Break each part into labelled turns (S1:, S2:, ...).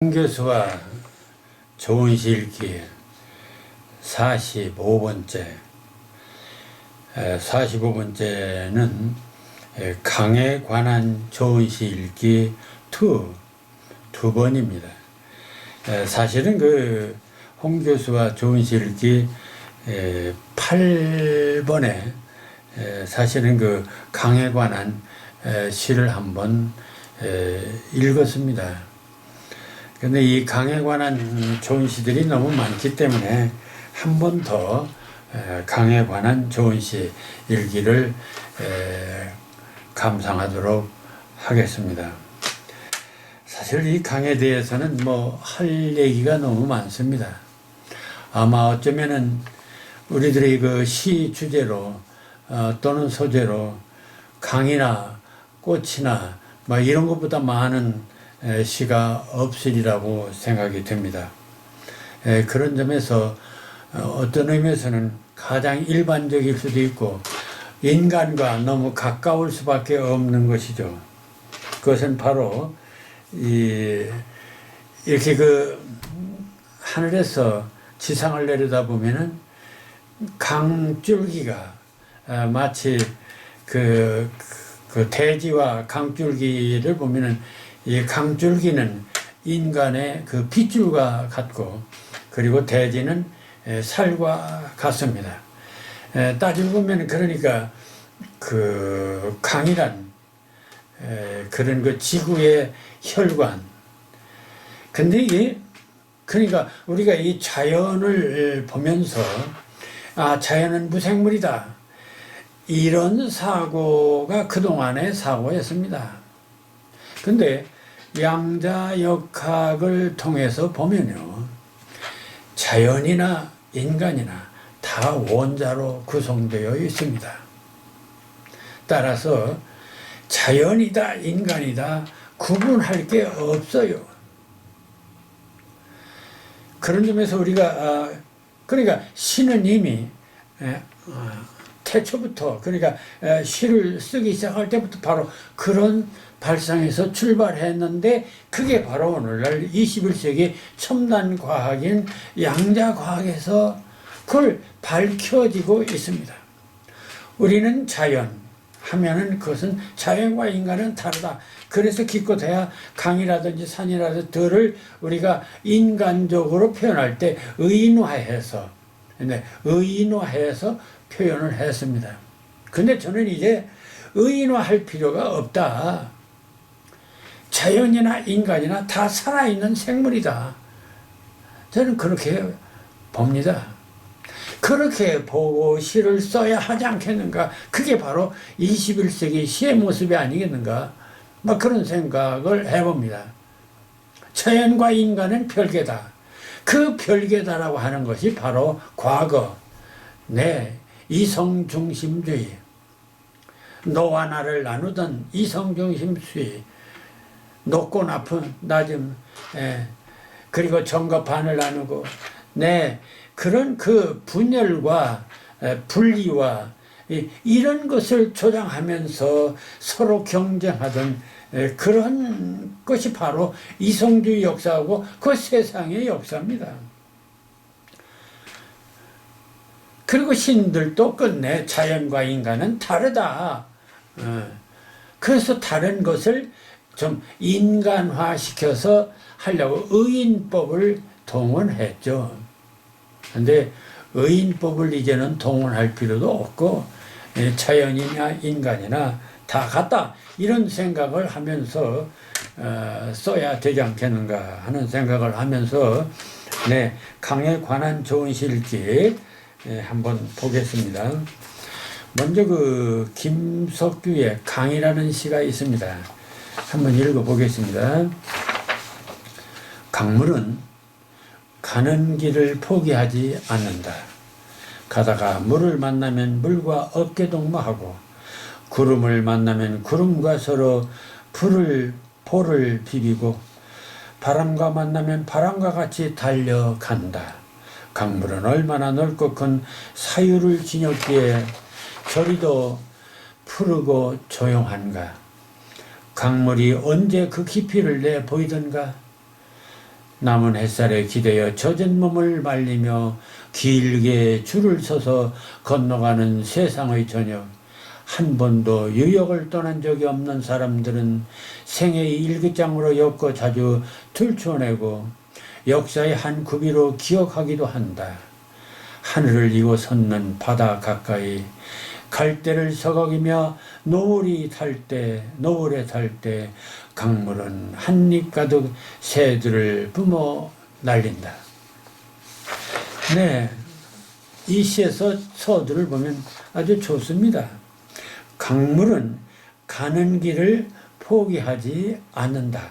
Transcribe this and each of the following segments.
S1: 홍 교수와 좋은 시 읽기 45번째. 45번째는 강에 관한 좋은 시 읽기 두 번입니다. 사실은 홍 교수와 좋은 시 읽기 8번에 사실은 강에 관한 시를 한번 읽었습니다. 근데 이 강에 관한 좋은 시들이 너무 많기 때문에 한 번 더 강에 관한 좋은 시 읽기를 감상하도록 하겠습니다. 사실 이 강에 대해서는 할 얘기가 너무 많습니다. 아마 어쩌면은 우리들의 시 주제로 또는 소재로 강이나 꽃이나 이런 것보다 많은 시가 없으리라고 생각이 듭니다. 그런 점에서 어떤 의미에서는 가장 일반적일 수도 있고 인간과 너무 가까울 수밖에 없는 것이죠. 그것은 바로 이렇게 하늘에서 지상을 내려다보면은 강줄기가 마치 대지와 강줄기를 보면은 이 강줄기는 인간의 핏줄과 같고, 그리고 대지는 살과 같습니다. 따지고 보면 그러니까 강이란 그런 지구의 혈관. 근데 이게 그러니까 우리가 이 자연을 보면서 자연은 무생물이다, 이런 사고가 그동안의 사고였습니다. 근데 양자역학을 통해서 보면요, 자연이나 인간이나 다 원자로 구성되어 있습니다. 따라서 자연이다 인간이다 구분할 게 없어요. 그런 점에서 우리가 그러니까 시는 이미 태초부터, 그러니까 시를 쓰기 시작할 때부터 바로 그런 발상에서 출발했는데, 그게 바로 오늘날 21세기 첨단 과학인 양자과학에서 그걸 밝혀지고 있습니다. 우리는 자연 하면은 그것은 자연과 인간은 다르다. 그래서 기껏해야 강이라든지 산이라든지 들을 우리가 인간적으로 표현할 때 의인화해서 표현을 했습니다. 근데 저는 이제 의인화할 필요가 없다. 자연이나 인간이나 다 살아있는 생물이다. 저는 그렇게 봅니다. 그렇게 보고 시를 써야 하지 않겠는가? 그게 바로 21세기 시의 모습이 아니겠는가? 그런 생각을 해봅니다. 자연과 인간은 별개다. 그 별개다라고 하는 것이 바로 과거, 이성중심주의, 너와 나를 나누던 이성중심주의, 높고 낮음, 그리고 정과 반을 나누고, 그런 분열과 분리와 이런 것을 조장하면서 서로 경쟁하던 그런 것이 바로 이성주의 역사하고 그 세상의 역사입니다. 그리고 신들도 끝내 자연과 인간은 다르다. 그래서 다른 것을 좀 인간화시켜서 하려고 의인법을 동원했죠. 근데 의인법을 이제는 동원할 필요도 없고 자연이나 인간이나 다 같다, 이런 생각을 하면서 써야 되지 않겠는가 하는 생각을 하면서 강에 관한 좋은 시 읽기 한번 보겠습니다. 먼저 김석규의 강이라는 시가 있습니다. 한번 읽어보겠습니다. 강물은 가는 길을 포기하지 않는다. 가다가 물을 만나면 물과 어깨 동무하고, 구름을 만나면 구름과 서로 볼을 비비고, 바람과 만나면 바람과 같이 달려간다. 강물은 얼마나 넓고 큰 사유를 지녔기에 저리도 푸르고 조용한가. 강물이 언제 그 깊이를 내 보이던가. 남은 햇살에 기대어 젖은 몸을 말리며 길게 줄을 서서 건너가는 세상의 저녁. 한 번도 유역을 떠난 적이 없는 사람들은 생애의 일기장으로 엮어 자주 들춰내고 역사의 한 구비로 기억하기도 한다. 하늘을 이고 솟는 바다 가까이 갈대를 서걱이며 노을에 탈 때 강물은 한입 가득 새들을 뿜어 날린다. 네, 이 시에서 서들을 보면 아주 좋습니다. 강물은 가는 길을 포기하지 않는다.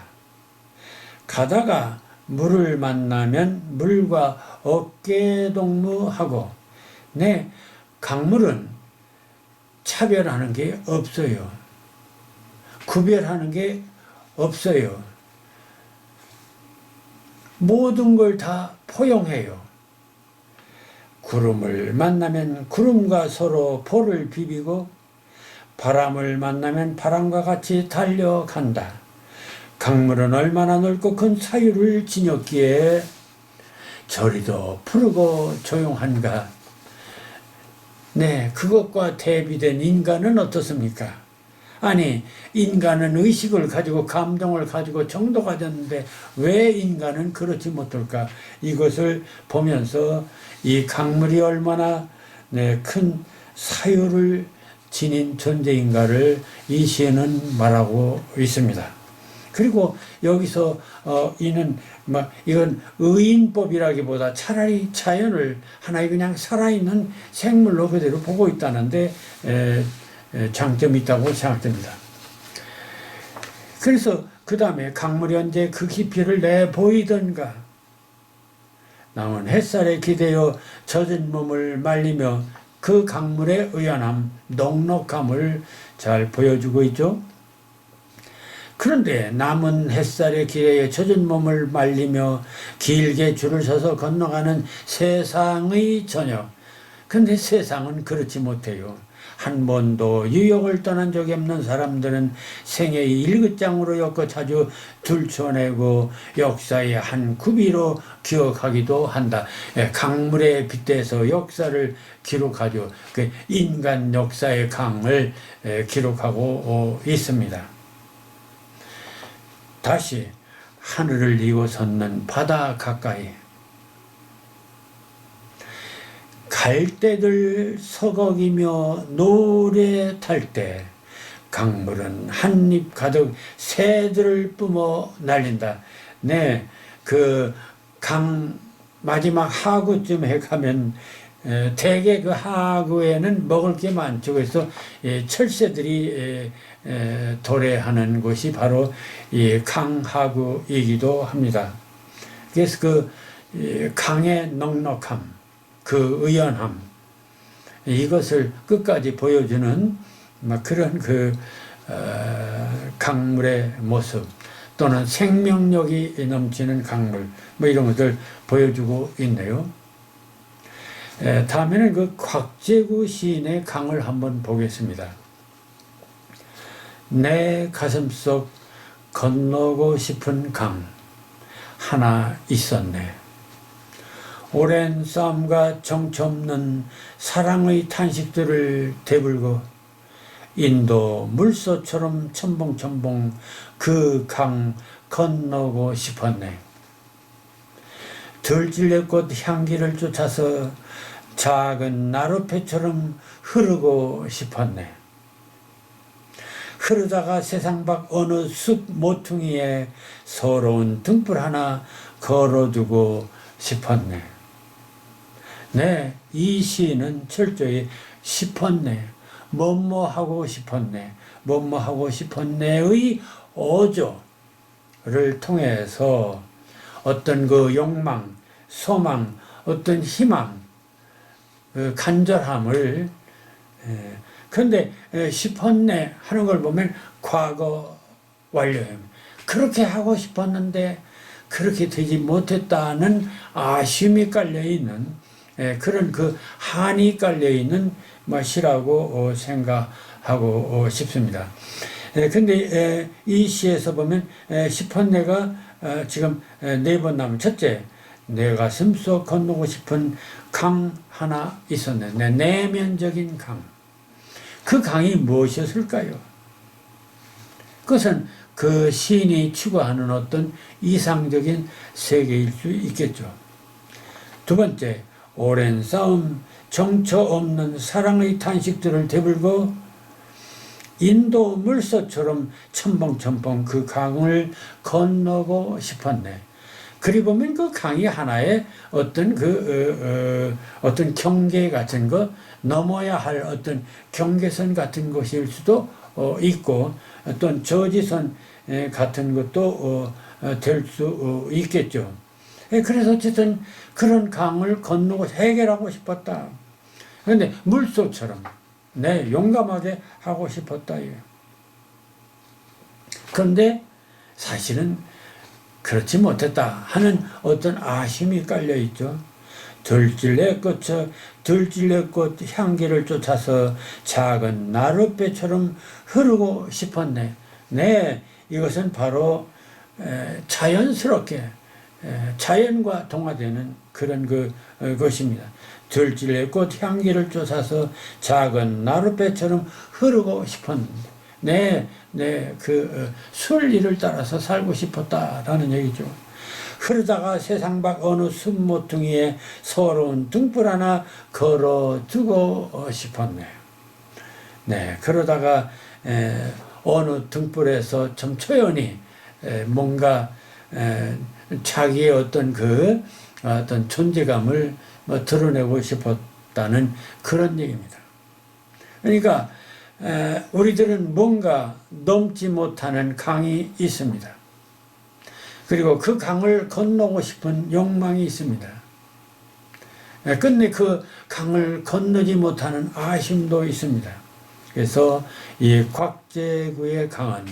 S1: 가다가 물을 만나면 물과 어깨동무하고, 네, 강물은 차별하는 게 없어요. 구별하는 게 없어요. 모든 걸 다 포용해요. 구름을 만나면 구름과 서로 볼을 비비고 바람을 만나면 바람과 같이 달려간다. 강물은 얼마나 넓고 큰 사유를 지녔기에 저리도 푸르고 조용한가. 네, 그것과 대비된 인간은 어떻습니까? 아니, 인간은 의식을 가지고 감동을 가지고 정도가 됐는데 왜 인간은 그렇지 못할까? 이것을 보면서 이 강물이 얼마나 큰 사유를 지닌 존재인가를 이 시에는 말하고 있습니다. 그리고 여기서 이건 의인법이라기보다 차라리 자연을 하나의 그냥 살아있는 생물로 그대로 보고 있다는데 장점이 있다고 생각됩니다. 그래서 그 다음에 강물이 언제 그 깊이를 내보이던가. 남은 햇살에 기대어 젖은 몸을 말리며 그 강물의 의연함, 넉넉함을 잘 보여주고 있죠. 그런데 남은 햇살에 기대어 젖은 몸을 말리며 길게 줄을 서서 건너가는 세상의 저녁. 근데 세상은 그렇지 못해요. 한 번도 유역을 떠난 적이 없는 사람들은 생애의 일기장으로 엮어 자주 들춰내고 역사의 한 구비로 기억하기도 한다. 강물에 빗대서 역사를 기록하죠. 그 인간 역사의 강을 기록하고 있습니다. 다시 하늘을 이고 솟는 바다 가까이 갈대들 서걱이며 노래 탈 때 강물은 한입 가득 새들을 뿜어 날린다. 네, 그 강 마지막 하구쯤에 가면 대개 그 하구에는 먹을 게 많죠. 그래서 철새들이 도래하는 곳이 바로 이 강하구이기도 합니다. 그래서 그 강의 넉넉함, 그 의연함, 이것을 끝까지 보여주는 그런 강물의 모습 또는 생명력이 넘치는 강물 이런 것들 보여주고 있네요. 다음에는 그 곽재구 시인의 강을 한번 보겠습니다. 내 가슴속 건너고 싶은 강 하나 있었네. 오랜 싸움과 정처 없는 사랑의 탄식들을 대불고 인도 물소처럼 첨벙첨벙 그 강 건너고 싶었네. 들찔레꽃 향기를 쫓아서 작은 나룻배처럼 흐르고 싶었네. 흐르다가 세상 밖 어느 숲 모퉁이에 서러운 등불 하나 걸어두고 싶었네. 네, 이 시인은 철저히 싶었네, 뭐뭐하고 싶었네, 뭐뭐하고 싶었네의 어조를 통해서 어떤 그 욕망, 소망, 어떤 희망, 그 간절함을 그런데 싶었네 하는 걸 보면 과거 완료예요. 그렇게 하고 싶었는데 그렇게 되지 못했다는 아쉬움이 깔려있는 그런 그 한이 깔려있는 시라고 생각하고 싶습니다. 근데 이 시에서 보면 싶은 내가 지금 4번 나오면, 첫째, 내 가슴 속 건너고 싶은 강 하나 있었네. 내 내면적인 강. 그 강이 무엇이었을까요? 그것은 그 시인이 추구하는 어떤 이상적인 세계일 수 있겠죠. 두 번째, 오랜 싸움, 정처 없는 사랑의 탄식들을 되불고 인도 물소처럼 첨벙첨벙 그 강을 건너고 싶었네. 그리 보면 그 강이 하나의 어떤 어떤 경계 같은 거, 넘어야 할 어떤 경계선 같은 것일 수도 있고, 어떤 저지선 같은 것도 될 수 있겠죠. 그래서 어쨌든 그런 강을 건너고 해결하고 싶었다. 그런데 물소처럼 용감하게 하고 싶었다. 그런데 사실은 그렇지 못했다 하는 어떤 아쉬움이 깔려 있죠. 들찔레꽃 향기를 쫓아서 작은 나룻배처럼 흐르고 싶었네. 이것은 바로 자연스럽게 자연과 동화되는 그런 것입니다. 들찔레꽃 향기를 쫓아서 작은 나룻배처럼 흐르고 싶었는데, 그 순리를 따라서 살고 싶었다라는 얘기죠. 흐르다가 세상 밖 어느 숲 모퉁이에 서러운 등불 하나 걸어두고 싶었네. 그러다가 어느 등불에서 좀 조용히 뭔가 자기의 어떤 어떤 존재감을 드러내고 싶었다는 그런 얘기입니다. 그러니까 우리들은 뭔가 넘지 못하는 강이 있습니다. 그리고 그 강을 건너고 싶은 욕망이 있습니다. 끝내 그 강을 건너지 못하는 아쉬움도 있습니다. 그래서 이 곽재구의 강은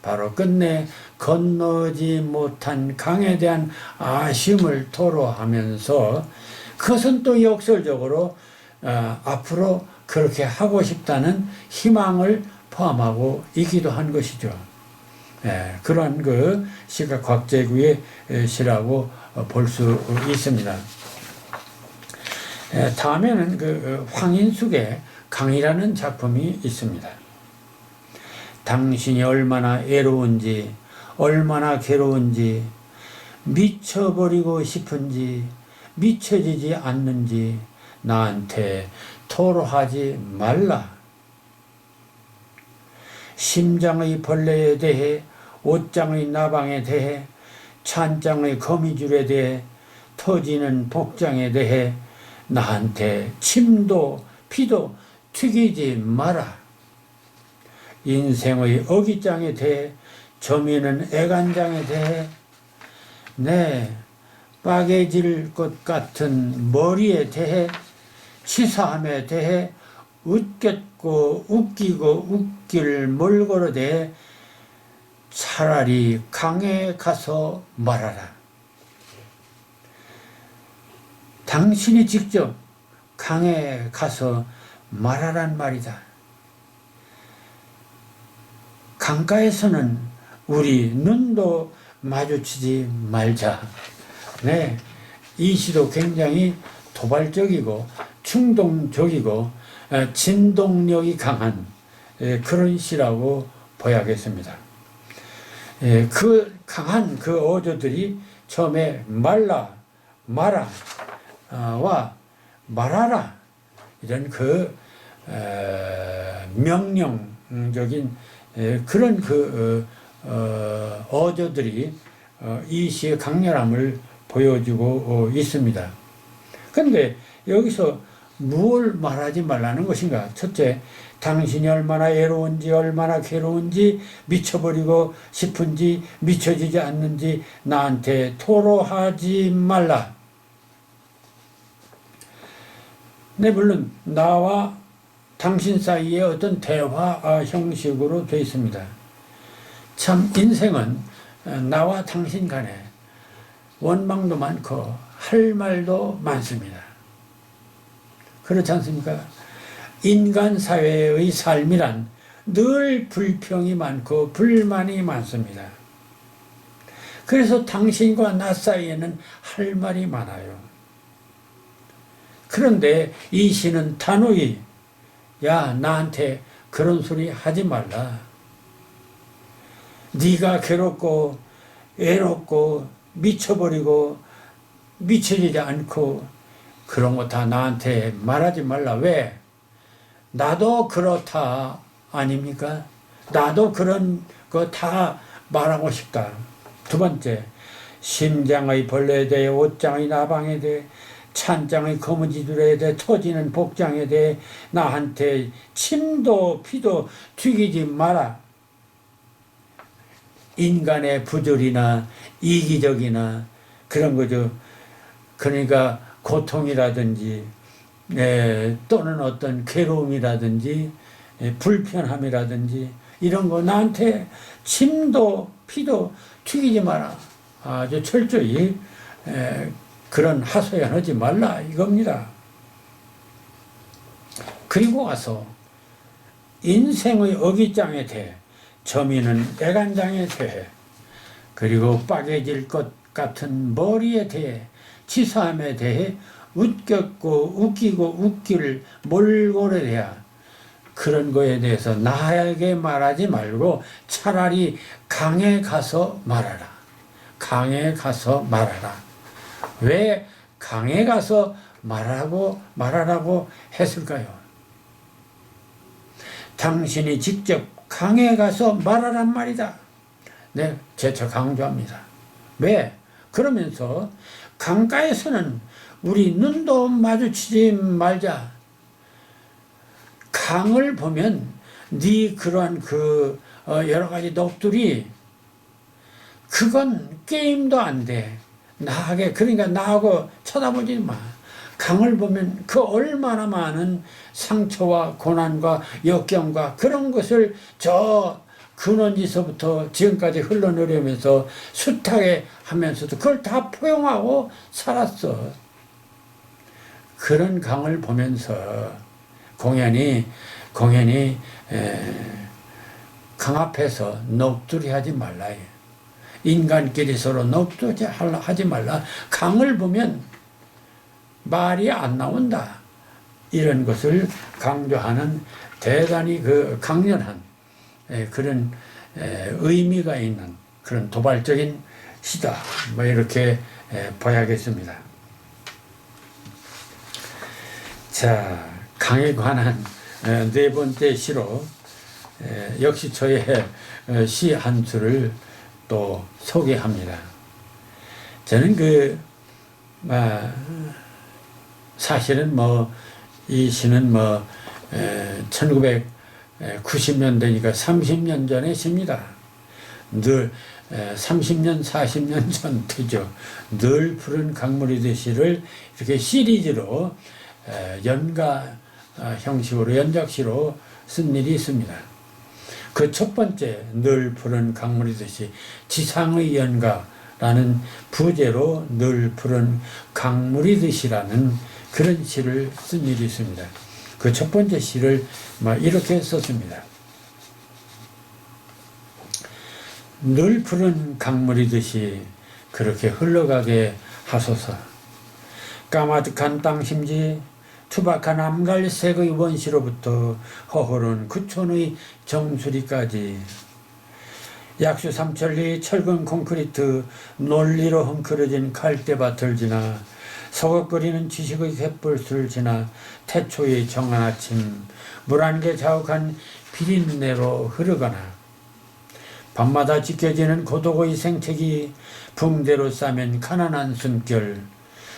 S1: 바로 끝내 건너지 못한 강에 대한 아쉬움을 토로하면서, 그것은 또 역설적으로 앞으로 그렇게 하고 싶다는 희망을 포함하고 있기도 한 것이죠. 그러한 그 시가 곽재구의 시라고 볼 수 있습니다. 다음에는 그 황인숙의 강이라는 작품이 있습니다. 당신이 얼마나 애로운지, 얼마나 괴로운지, 미쳐버리고 싶은지, 미쳐지지 않는지 나한테 토로하지 말라. 심장의 벌레에 대해, 옷장의 나방에 대해, 찬장의 거미줄에 대해, 터지는 복장에 대해 나한테 침도 피도 튀기지 마라. 인생의 어깃장에 대해, 저미는 애간장에 대해, 빠개질 것 같은 머리에 대해, 치사함에 대해, 웃겼고 웃기고 웃길 몰골에 대해 차라리 강에 가서 말하라. 당신이 직접 강에 가서 말하란 말이다. 강가에서는 우리 눈도 마주치지 말자. 이 시도 굉장히 도발적이고 충동적이고 진동력이 강한 그런 시라고 봐야겠습니다. 그 강한 그 어조들이 처음에 말라, 마라, 와 말하라, 이런 그 명령적인 그런 어조들이 이 시의 강렬함을 보여주고 있습니다. 그런데 여기서 무엇을 말하지 말라는 것인가? 첫째, 당신이 얼마나 애로운지, 얼마나 괴로운지, 미쳐버리고 싶은지, 미쳐지지 않는지 나한테 토로하지 말라. 물론 나와 당신 사이에 어떤 대화 형식으로 되어 있습니다. 참 인생은 나와 당신 간에 원망도 많고 할 말도 많습니다. 그렇지 않습니까? 인간 사회의 삶이란 늘 불평이 많고 불만이 많습니다. 그래서 당신과 나 사이에는 할 말이 많아요. 그런데 이 시는 단호히 야, 나한테 그런 소리 하지 말라. 네가 괴롭고 외롭고 미쳐버리고 미쳐지지 않고 그런 거 다 나한테 말하지 말라. 왜? 나도 그렇다 아닙니까? 나도 그런 거 다 말하고 싶다. 두 번째, 심장의 벌레에 대해 옷장의 나방에 대해 찬장의 거무지들에 대해 터지는 복장에 대해 나한테 침도 피도 튀기지 마라. 인간의 부조리나 이기적이나 그런 거죠. 그러니까 고통이라든지 또는 어떤 괴로움이라든지 불편함이라든지 이런 거 나한테 침도 피도 튀기지 마라. 아주 철저히 그런 하소연하지 말라 이겁니다. 그리고 와서 인생의 어깃장에 대해 점이는 애간장에 대해 그리고 빠개질 것 같은 머리에 대해 치사함에 대해 웃기고 웃길 몰골에 대한 그런 거에 대해서 나에게 말하지 말고 차라리 강에 가서 말하라. 강에 가서 말하라. 왜 강에 가서 말하라고 했을까요? 당신이 직접 강에 가서 말하란 말이다. 네, 재차 강조합니다. 왜? 그러면서 강가에서는 우리 눈도 마주치지 말자. 강을 보면 네 그러한 여러 가지 녹들이 그건 게임도 안 돼. 그러니까 나하고 쳐다보지 마. 강을 보면 그 얼마나 많은 상처와 고난과 역경과 그런 것을 저 근원지서부터 지금까지 흘러내려면서 숱하게 하면서도 그걸 다 포용하고 살았어. 그런 강을 보면서 공연히 강 앞에서 넋두리 하지 말라. 인간끼리 서로 넋두리 하지 말라. 강을 보면 말이 안 나온다. 이런 것을 강조하는 대단히 강렬한 그런 의미가 있는 그런 도발적인 시다. 이렇게 봐야겠습니다. 자, 강에 관한 네 번째 시로 역시 저의 시 한 수를 또 소개합니다. 저는 사실은 이 시는 1990년대니까 30년 전의 시입니다. 늘 30년, 40년 전 되죠. 늘 푸른 강물이듯 시를 이렇게 시리즈로 연가 형식으로 연작시로 쓴 일이 있습니다. 그 첫 번째 늘 푸른 강물이듯이 지상의 연가라는 부제로 늘 푸른 강물이듯이라는 그런 시를 쓴 일이 있습니다. 그 첫 번째 시를 이렇게 썼습니다. 늘 푸른 강물이듯이 그렇게 흘러가게 하소서. 까마득한 땅심지 투박한 암갈색의 원시로부터 허허른 구촌의 정수리까지 약수 삼천리 철근 콘크리트 논리로 헝클어진 갈대밭을 지나 서걱거리는 지식의 갯벌을 지나 태초의 정한 아침 물 한 개 자욱한 비린내로 흐르거나 밤마다 지켜지는 고독의 생태기 붕대로 싸면 가난한 숨결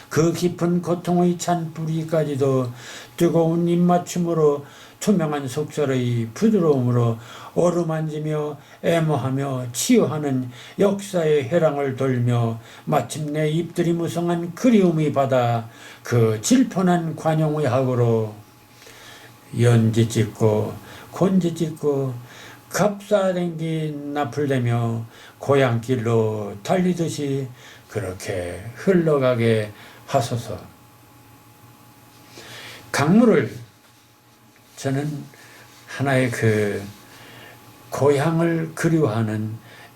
S1: 그 깊은 고통의 찬 뿌리까지도 뜨거운 입맞춤으로 투명한 속살의 부드러움으로 어루만지며 애모하며 치유하는 역사의 회랑을 돌며 마침내 입들이 무성한 그리움의 바다 그 질펀한 관용의 학으로 연지 찍고 곤지 찍고 갑사댕긴 나풀대며 고향길로 달리듯이 그렇게 흘러가게 하소서. 강물을 저는 하나의 고향을 그리워하는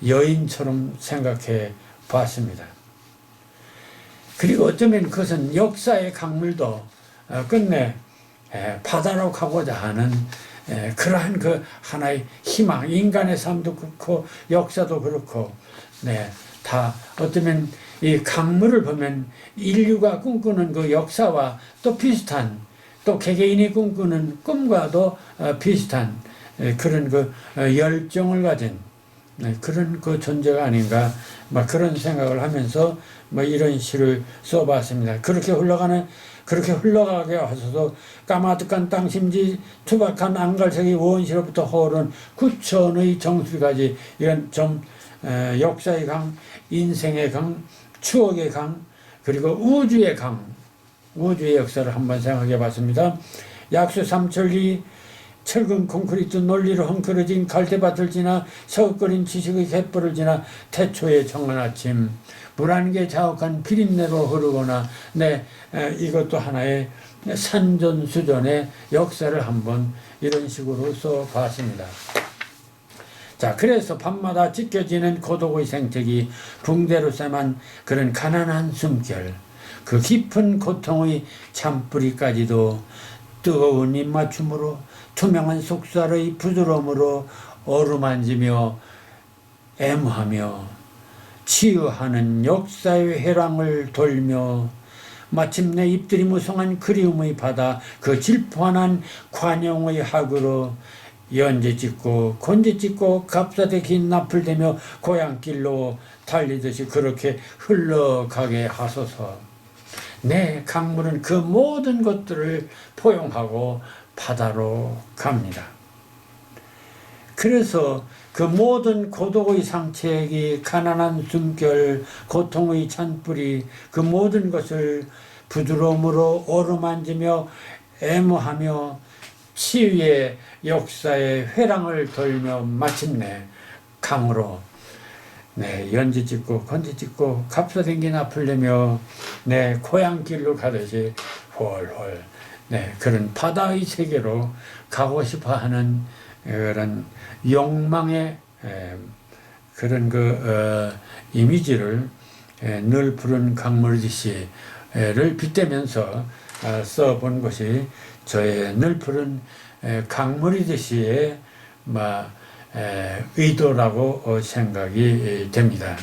S1: 여인처럼 생각해 봤습니다. 그리고 어쩌면 그것은 역사의 강물도 끝내 바다로 가고자 하는 그러한 그 하나의 희망, 인간의 삶도 그렇고 역사도 그렇고, 다 어쩌면 이 강물을 보면 인류가 꿈꾸는 그 역사와 또 비슷한, 또 개개인이 꿈꾸는 꿈과도 비슷한 그런 그 열정을 가진 그런 그 존재가 아닌가, 그런 생각을 하면서 이런 시를 써봤습니다. 그렇게 흘러가게 하소서. 까마득한 땅심지 투박한 안갈색의 원시로부터 허오른 구천의 정수리까지, 이런 좀 역사의 강, 인생의 강, 추억의 강, 그리고 우주의 강, 우주의 역사를 한번 생각해 봤습니다. 약수 삼천리 철근 콘크리트 논리로 헝클어진 갈대밭을 지나 서걱거린 지식의 갯벌을 지나 태초의 정한 아침, 물안개 자욱한 비린내로 흐르거나, 이것도 하나의 산전수전의 역사를 한번 이런 식으로 써봤습니다. 자, 그래서 밤마다 찢겨지는 고독의 생태기, 붕대로 쇠만 그런 가난한 숨결, 그 깊은 고통의 잔뿌리까지도 뜨거운 입맞춤으로, 투명한 속살의 부드러움으로 어루만지며 애무하며 치유하는 역사의 회랑을 돌며, 마침내 잎들이 무성한 그리움의 바다, 그 질펀한 관용의 학으로 연재 찍고 건재 찍고 값싸되 긴 납을 대며 고향길로 달리듯이 그렇게 흘러가게 하소서. 내 강물은 그 모든 것들을 포용하고 바다로 갑니다. 그래서 그 모든 고독의 상책이, 가난한 숨결, 고통의 잔뿌리, 그 모든 것을 부드러움으로 어루만지며 애무하며 치유의 역사의 회랑을 돌며 마침내 강으로 연지 찍고 건지 찍고 값싸댕긴 앞을 내며 고향길로 가듯이 홀홀 그런 바다의 세계로 가고 싶어하는 그런 욕망의 그런 이미지를 늘 푸른 강물지시를 빗대면서 써본 것이 저의 늘 푸른 강물이듯이의 의도라고 생각이 됩니다.